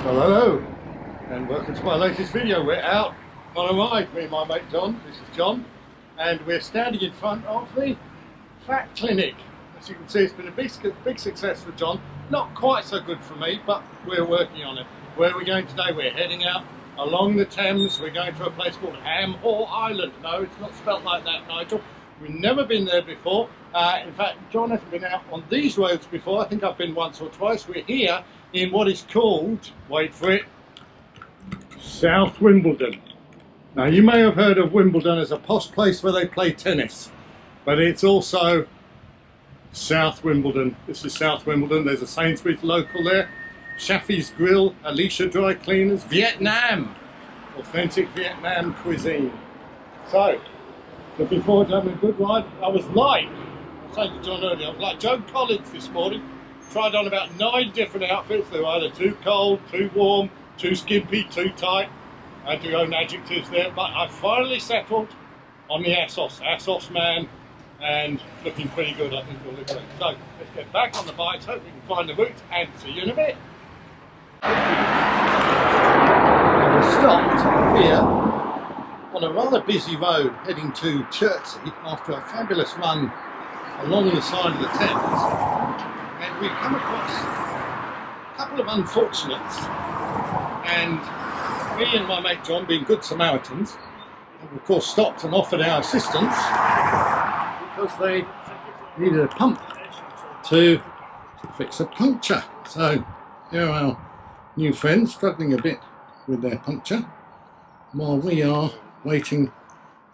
Well, hello and welcome to my latest video. We're out on a ride, me and my mate John. This is John, and we're standing in front of the Fat Clinic. As you can see, it's been a big success for John. Not quite so good for me, but we're working on it. Where are we going today? We're heading out along the Thames. We're going to a place called Ham Hall Island. No, it's not spelt like that, Nigel. We've never been there before. In fact, John hasn't been out on these roads before. I think I've been once or twice. We're here in what is called, wait for it, South Wimbledon. Now, you may have heard of Wimbledon as a posh place where they play tennis, but it's also South Wimbledon. This is South Wimbledon. There's a Sainsbury's local there, Shafi's Grill, Alicia Dry Cleaners, Vietnam, authentic Vietnam cuisine. So, looking forward to having a good ride. I was like John earlier, I was like Joe Collins this morning. Tried on about 9 different outfits. They were either too cold, too warm, too skimpy, too tight. I had to own adjectives there, but I finally settled on the ASOS man, and looking pretty good, I think we'll look great. So let's get back on the bikes, hope we can find the route, and see you in a bit. We stopped here on a rather busy road heading to Chertsey after a fabulous run along the side of the Thames, and we've come across a couple of unfortunates, and me and my mate John, being good Samaritans, have of course stopped and offered our assistance because they needed a pump to fix a puncture. So here are our new friends struggling a bit with their puncture while we are waiting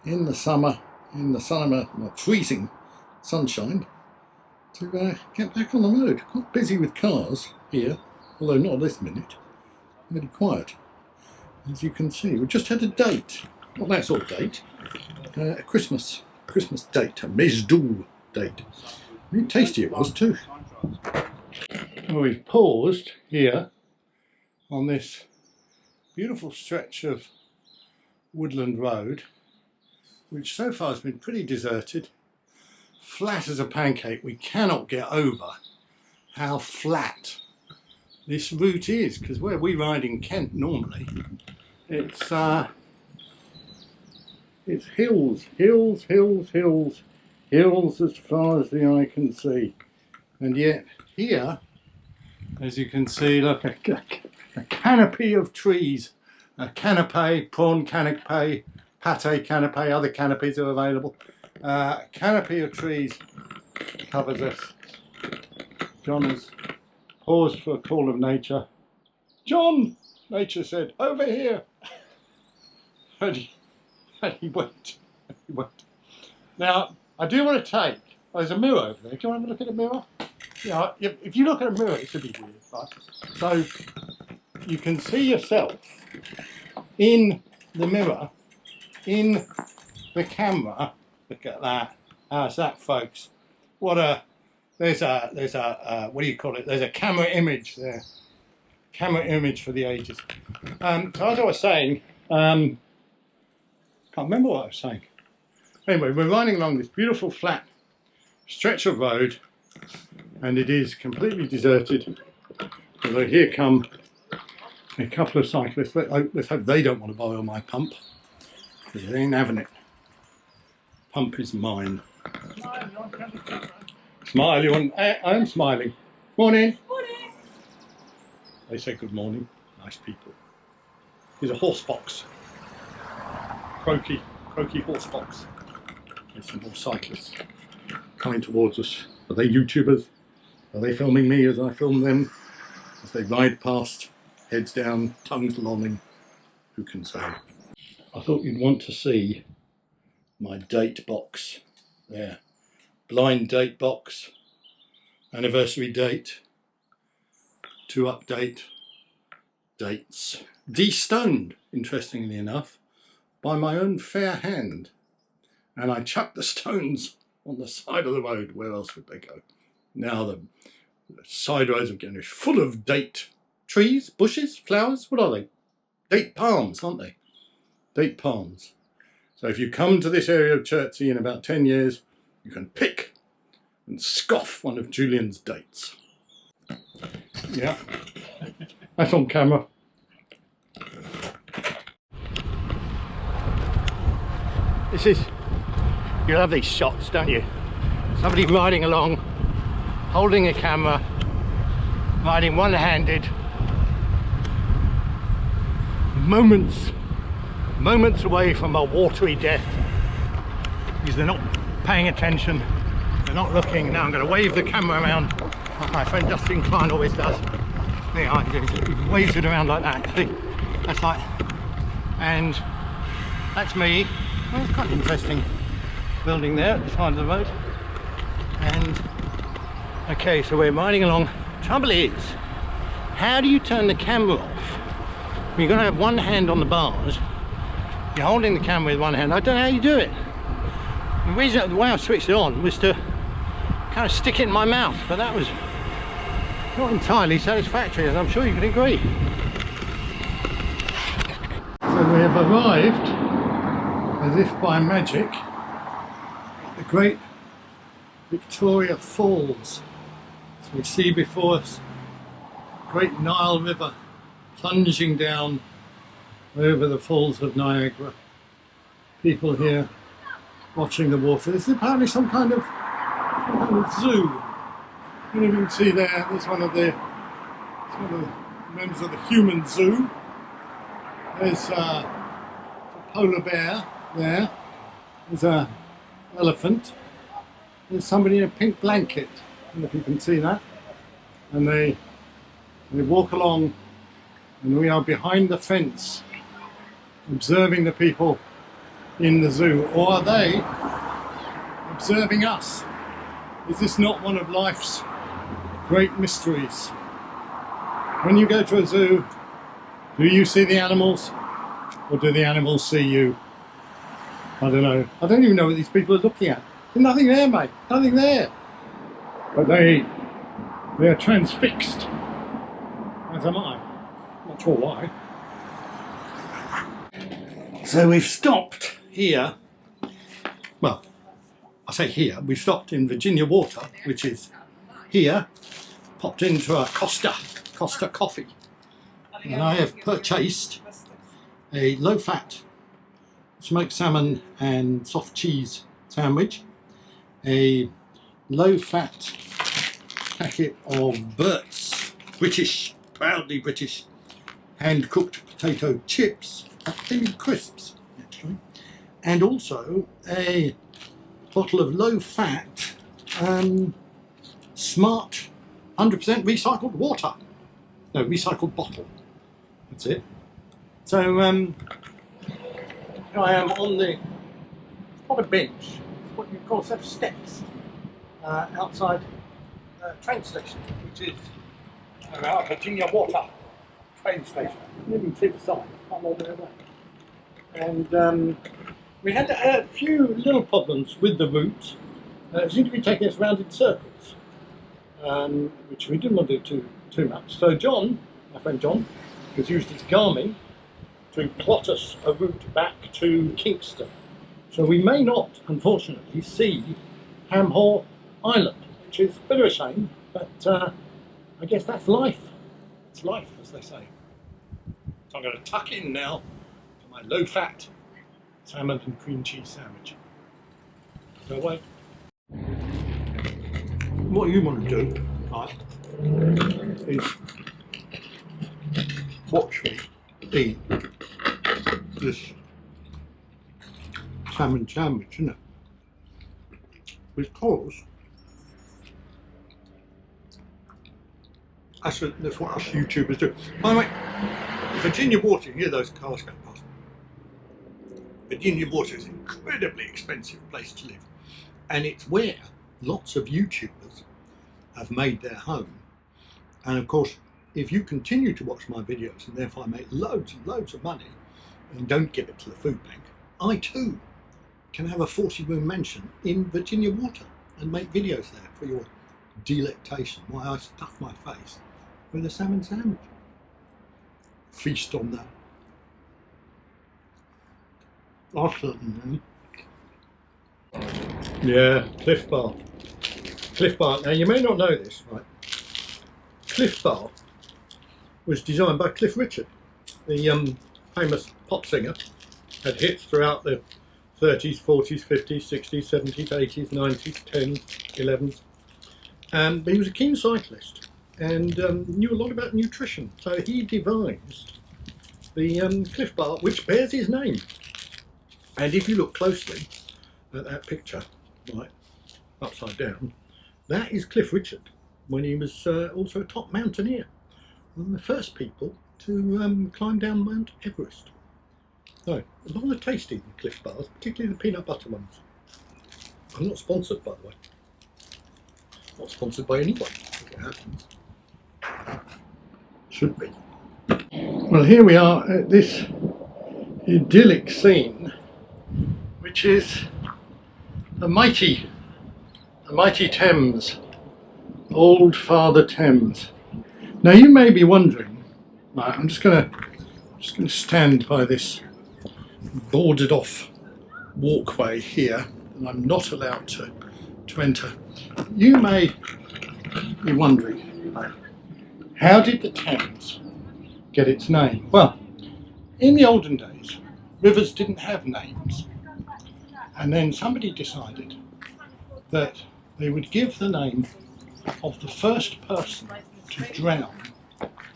in the summer, well, freezing sunshine, to get back on the road. Quite busy with cars here, although not at this minute. Really quiet, as you can see. We just had a date, not that sort of date, a Christmas date, a Mejdoul date. Very tasty it was too. Well, we've paused here on this beautiful stretch of woodland road, which so far has been pretty deserted. Flat as a pancake. We cannot get over how flat this route is, because where we ride in Kent normally, it's hills as far as the eye can see. And yet here, as you can see, look, a canopy of trees, a canapé, prawn canapé, pâté canapé, other canopies are available. Canopy of trees covers us. John has paused for a call of nature. John, nature said, over here. And he went. Now, I do want to take, there's a mirror over there. Do you want to have a look at the mirror? Yeah, if you look at a mirror, it should be weird, right? So you can see yourself in the mirror, in the camera. Look at that. How's that, folks? There's a what do you call it? There's a camera image there. Camera image for the ages. So as I was saying, can't remember what I was saying. Anyway, we're riding along this beautiful flat stretch of road, and it is completely deserted. Although here come a couple of cyclists. Let's hope they don't want to borrow my pump, because they ain't having it. Pump is mine. Smile, you want? I'm smiling. Morning. Morning. They say good morning. Nice people. Here's a horse box. Croaky horse box. There's some more cyclists coming towards us. Are they YouTubers? Are they filming me as I film them? As they ride past, heads down, tongues lolling. Who can say? I thought you'd want to see my date box there. Blind date box, anniversary date, to update dates. De-stoned, interestingly enough, by my own fair hand. And I chucked the stones on the side of the road. Where else would they go? Now the side roads are getting full of date trees, bushes, flowers. What are they? Date palms, aren't they? Date palms. So if you come to this area of Chertsey in about 10 years, you can pick and scoff one of Julian's dates. Yeah, that's on camera. This is, you love these shots, don't you? Somebody riding along, holding a camera, riding one-handed, moments away from a watery death, because they're not paying attention, they're not looking. Now I'm going to wave the camera around like my friend Justin Klein always does. There you are, he waves it around like that. See, that's like, and that's me. Well, it's quite an interesting building there at the side of the road. And okay, so we're riding along. Trouble is, how do you turn the camera off? You're going to have one hand on the bars, you're holding the camera with one hand. I don't know how you do it. The way I switched it on was to kind of stick it in my mouth, but that was not entirely satisfactory, as I'm sure you can agree. So we have arrived, as if by magic, at the Great Victoria Falls. So we see before us Great Nile River plunging down over the Falls of Niagara. People here watching the water. This is apparently some kind of zoo. And you can see there's one of the members of the human zoo. There's a polar bear there. There's an elephant. There's somebody in a pink blanket. I don't know if you can see that. And they walk along, and we are behind the fence observing the people in the zoo. Or are they observing us? Is this not one of life's great mysteries? When you go to a zoo, do you see the animals, or do the animals see you? I don't know. I don't even know what these people are looking at. There's nothing there, mate. Nothing there. But they are transfixed, as am I. Not sure why. So we've stopped here. Well, I say here. We've stopped in Virginia Water, which is here. Popped into a Costa coffee, and I have purchased a low-fat smoked salmon and soft cheese sandwich, a low-fat packet of Bert's proudly British hand-cooked potato chips, maybe crisps actually, and also a bottle of low-fat smart 100% recycled water. No, recycled bottle. That's it. So here I am on not a bench, it's what you call a set of steps outside the train station, which is our Virginia Water train station. You can see the sign, I'm on their way. And we had a few little problems with the route. It seemed to be taking us round in circles, which we didn't want to do too much. So John, my friend John, has used his Garmin to plot us a route back to Kingston. So we may not, unfortunately, see Ham Hall Island, which is a bit of a shame, but I guess that's life. It's life, as they say. So I'm going to tuck in now to my low-fat salmon and cream cheese sandwich. Go away. What you want to do, right, is watch me eat this salmon sandwich, isn't it? Because that's what us YouTubers do. By the way, Virginia Water, you hear those cars go past. Virginia Water is an incredibly expensive place to live, and it's where lots of YouTubers have made their home. And of course, if you continue to watch my videos and therefore I make loads and loads of money and don't give it to the food bank, I too can have a 40-room mansion in Virginia Water and make videos there for your delectation while I stuff my face with a salmon sandwich. Feast on that. I certainly do. Yeah, Cliff Bar. Cliff Bar. Now you may not know this, right? Cliff Bar was designed by Cliff Richard, the famous pop singer, had hits throughout the 30s, 40s, 50s, 60s, 70s, 80s, 90s, 10s, 11s. But he was a keen cyclist and knew a lot about nutrition. So he devised the Cliff Bar, which bears his name. And if you look closely at that picture, right, upside down, that is Cliff Richard when he was also a top mountaineer. One of the first people to climb down Mount Everest. So, a lot of tasty in Cliff Bars, particularly the peanut butter ones. I'm not sponsored, by the way. Not sponsored by anyone, if it happens. Should be. Well, here we are at this idyllic scene, which is the mighty Thames, old Father Thames. Now you may be wondering, right, I'm just going to stand by this boarded off walkway here, and I'm not allowed to enter. You may be wondering, right, how did the Thames get its name? Well, in the olden days, rivers didn't have names, and then somebody decided that they would give the name of the first person to drown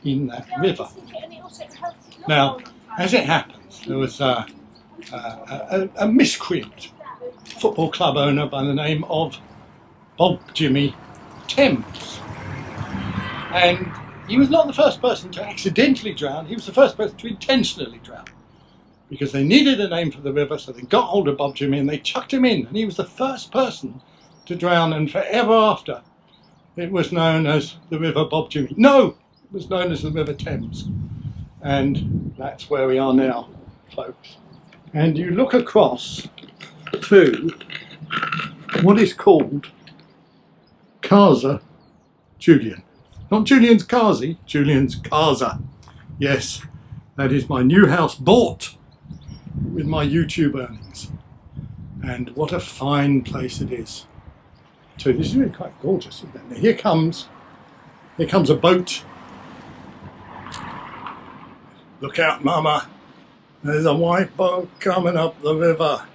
in that river. Now, as it happens, there was a miscreant football club owner by the name of Bob Jimmy Thames, and he was not the first person to accidentally drown, he was the first person to intentionally drown, because they needed a name for the river, so they got hold of Bob Jimmy and they chucked him in, and he was the first person to drown, and forever after it was known as the River Bob Jimmy. No, it was known as the River Thames, and that's where we are now, folks. And you look across to what is called Casa Julian. Not Julian's Kazi, Julian's Casa. Yes, that is my new house bought with my YouTube earnings. And what a fine place it is. So this is really quite gorgeous, isn't it? Now here comes a boat. Look out, Mama. There's a white boat coming up the river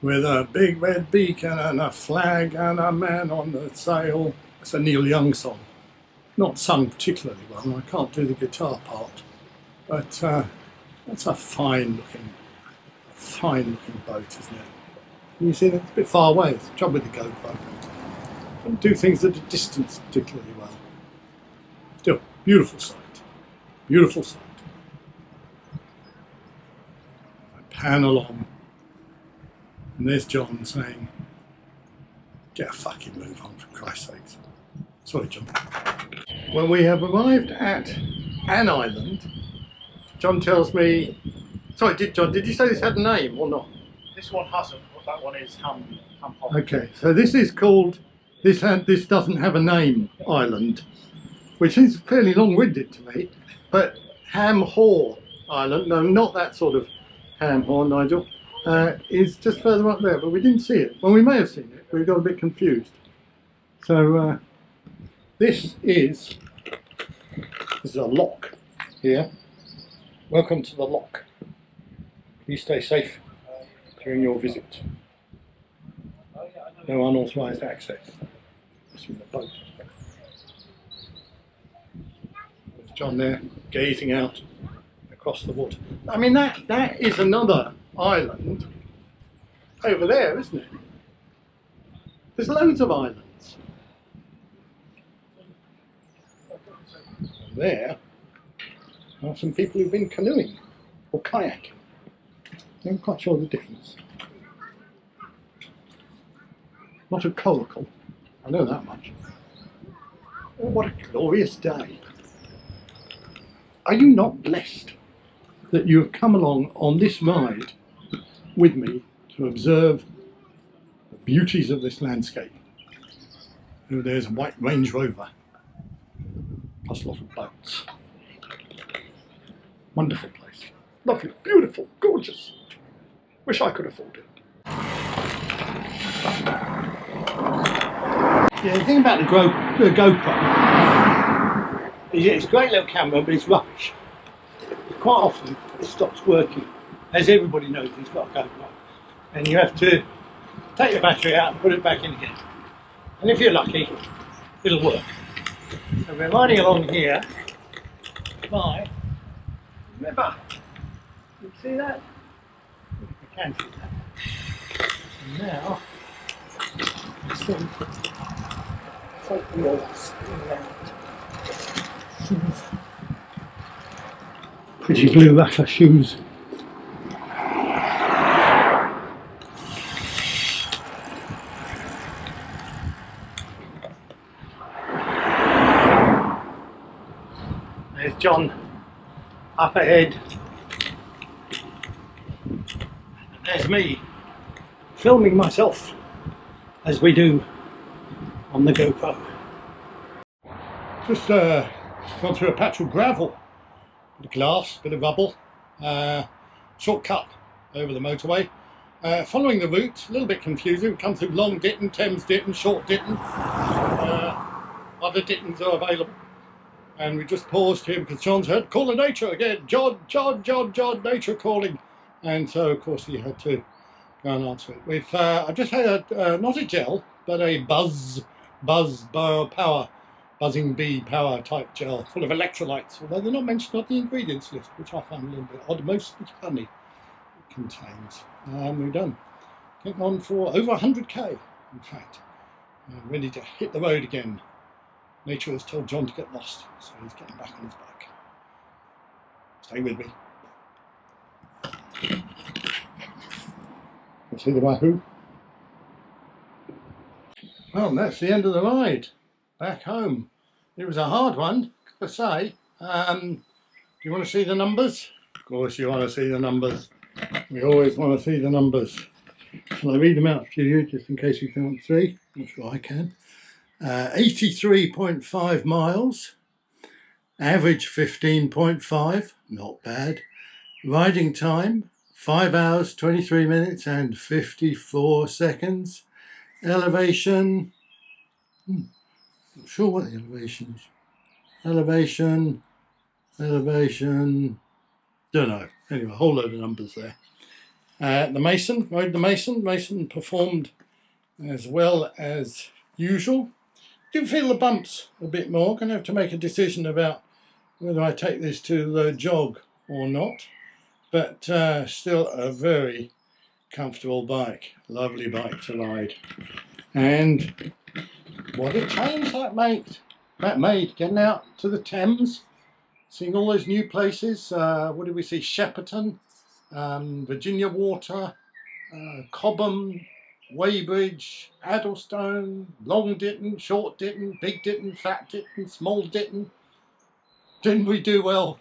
with a big red beacon and a flag and a man on the sail. It's a Neil Young song. Not sung particularly well, I can't do the guitar part, but that's a fine looking boat, isn't it? Can you see that? It's a bit far away, it's the trouble with the GoPro. Don't do things at a distance particularly well. Still, beautiful sight, beautiful sight. I pan along, and there's John saying, "Get a fucking move on, for Christ's sakes." Sorry, John. When we have arrived at an island, John tells me, sorry, John, did you say this had a name or not? This one hasn't, but that one is Ham Pop. Okay, so this is called, this doesn't have a name island, which is fairly long-winded to me, but Ham Haw Island, no, not that sort of Ham Haw, Nigel, is just further up there, but we didn't see it. Well, we may have seen it, but we got a bit confused. So, this is a lock here. Welcome to the lock. Please stay safe during your visit. No unauthorised access. It's in the boat. There's John there, gazing out across the water. I mean, that is another island over there, isn't it? There's loads of islands. There are some people who've been canoeing or kayaking. I'm not quite sure the difference. Not a coracle, I know that much. Oh, what a glorious day. Are you not blessed that you have come along on this ride with me to observe the beauties of this landscape? Oh, there's a white Range Rover. Plus a lot of boats. Wonderful place. Lovely, beautiful, gorgeous. Wish I could afford it. Yeah, the thing about the GoPro is it's a great little camera, but it's rubbish. Quite often it stops working. As everybody knows who's got a GoPro. and you have to take the battery out and put it back in again. And if you're lucky, it'll work. So we're riding along here by River. You see that? You can see that. And now, I think, take the old spin out. Shoes. Pretty blue Rafa shoes. There's John up ahead, and there's me filming myself as we do on the GoPro. Just gone through a patch of gravel, bit of glass, bit of rubble, shortcut over the motorway. Following the route, a little bit confusing. Come through Long Ditton, Thames Ditton, Short Ditton. Other Dittons are available. And we just paused here because John's heard call of nature again. John, nature calling. And so, of course, he had to go and answer it. I've just had not a gel, but a buzzing bee power type gel full of electrolytes, although they're not mentioned on the ingredients list, which I found a little bit odd. Mostly honey it contains. We're done. Getting on for over 100k, in fact. Ready to hit the road again. Nature has told John to get lost, so he's getting back on his bike. Stay with me. You see the wahoo? Well, that's the end of the ride. Back home. It was a hard one, to say. Do you want to see the numbers? Of course you want to see the numbers. We always want to see the numbers. Shall I read them out to you, just in case you can't see? I'm not sure I can. 83.5 miles, average 15.5, not bad. Riding time, 5 hours, 23 minutes and 54 seconds. Elevation, not sure what the elevation is. Elevation, don't know. Anyway, a whole load of numbers there. Rode the Mason performed as well as usual. Do feel the bumps a bit more. Going to have to make a decision about whether I take this to the jog or not. But still a very comfortable bike. Lovely bike to ride. And what a change that made. Getting out to the Thames, seeing all those new places. What did we see? Shepperton, Virginia Water, Cobham, Weybridge, Addlestone, Long Ditton, Short Ditton, Big Ditton, Fat Ditton, Small Ditton. Didn't we do well?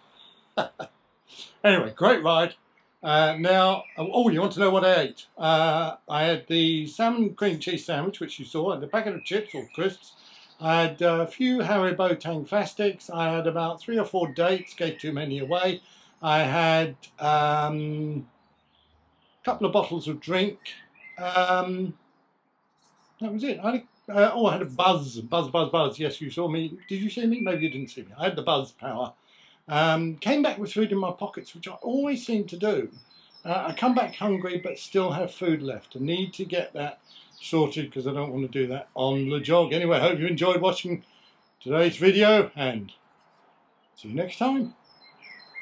Anyway, great ride. Now, you want to know what I ate? I had the salmon cream cheese sandwich, which you saw, and a packet of chips or crisps. I had a few Haribo Tang Fastics. I had about 3 or 4 dates, gave too many away. I had a couple of bottles of drink. That was it. I had a buzz. Yes, you saw me. Did you see me? Maybe you didn't see me. I had the buzz power. Came back with food in my pockets, which I always seem to do. I come back hungry, but still have food left. I need to get that sorted because I don't want to do that on the jog. Anyway, I hope you enjoyed watching today's video and see you next time.